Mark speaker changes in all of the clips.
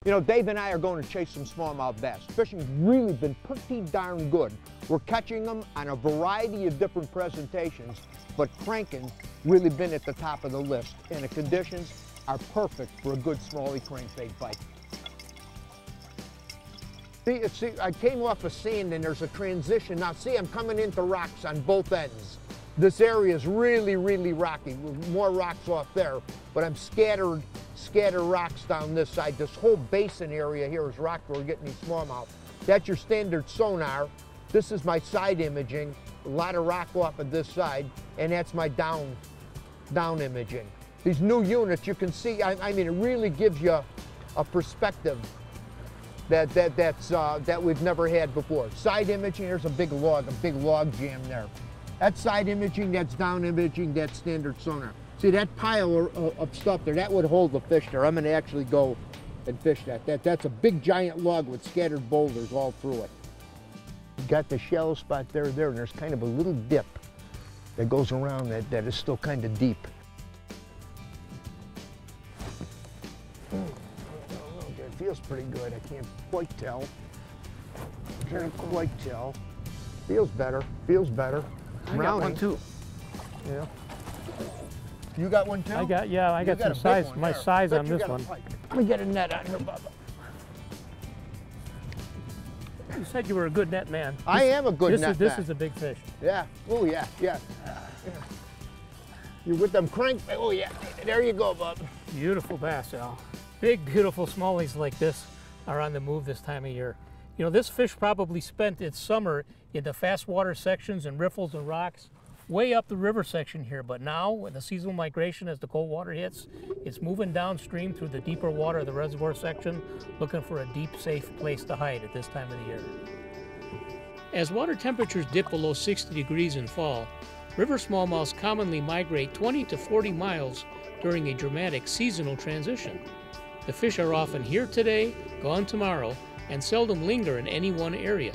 Speaker 1: You know, Dave and I are going to chase some smallmouth bass. Fishing's really been pretty darn good. We're catching them on a variety of different presentations, but cranking really been at the top of the list, and the conditions are perfect for a good smallie crankbait bite. See, I came off of sand and there's a transition. Now see, I'm coming into rocks on both ends. This area is really, really rocky, with more rocks off there, but I'm scattered rocks down this side. This whole basin area here is rock where we're getting these smallmouth. That's your standard sonar. This is my side imaging, a lot of rock off of this side, and that's my down imaging. These new units, you can see, I mean, it really gives you a perspective that we've never had before. Side imaging, there's a big log jam there. That's side imaging, that's down imaging, that's standard sonar. See that pile of stuff there, that would hold the fish there. I'm gonna actually go and fish that. That's a big giant log with scattered boulders all through it. Got the shallow spot there, and there's kind of a little dip that goes around that is still kind of deep. It feels pretty good. I can't quite tell. Feels better.
Speaker 2: I got one too.
Speaker 1: Yeah. You got one too?
Speaker 2: I got some size, my size on this one.
Speaker 1: Let me get a net on here, Bubba.
Speaker 2: You said you were a good net man.
Speaker 1: I am a good net man.
Speaker 2: This is a big fish.
Speaker 1: Yeah. Oh yeah. You're with them crank. Oh yeah. There you go, Bub.
Speaker 2: Beautiful bass, Al. Big, beautiful smallies like this are on the move this time of year. You know, this fish probably spent its summer in the fast water sections and riffles and rocks way up the river section here, but now with the seasonal migration as the cold water hits, it's moving downstream through the deeper water of the reservoir section, looking for a deep, safe place to hide at this time of the year. As water temperatures dip below 60 degrees in fall, river smallmouths commonly migrate 20 to 40 miles during a dramatic seasonal transition. The fish are often here today, gone tomorrow, and seldom linger in any one area.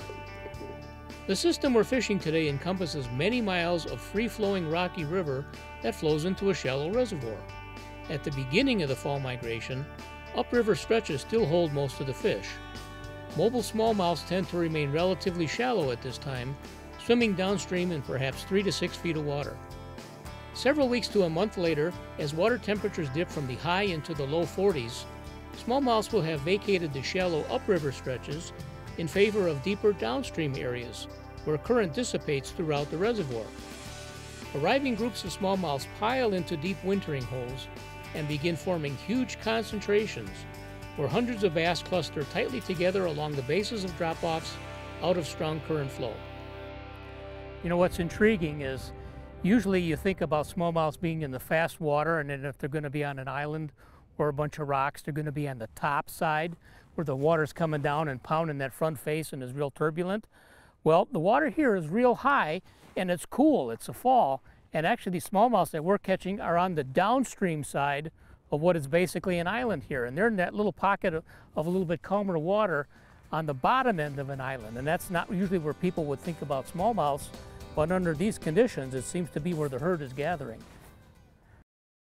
Speaker 2: The system we're fishing today encompasses many miles of free-flowing rocky river that flows into a shallow reservoir. At the beginning of the fall migration, upriver stretches still hold most of the fish. Mobile smallmouths tend to remain relatively shallow at this time, swimming downstream in perhaps 3 to 6 feet of water. Several weeks to a month later, as water temperatures dip from the high into the low 40s, smallmouths will have vacated the shallow upriver stretches in favor of deeper downstream areas where current dissipates throughout the reservoir. Arriving groups of smallmouths pile into deep wintering holes and begin forming huge concentrations where hundreds of bass cluster tightly together along the bases of drop-offs out of strong current flow. You know, what's intriguing is usually you think about smallmouths being in the fast water, and then if they're going to be on an island or a bunch of rocks, they're going to be on the top side where the water's coming down and pounding that front face and is real turbulent. Well, the water here is real high and it's cool, it's a fall, and actually these smallmouths that we're catching are on the downstream side of what is basically an island here, and they're in that little pocket of a little bit calmer water on the bottom end of an island, and that's not usually where people would think about smallmouths, but under these conditions it seems to be where the herd is gathering.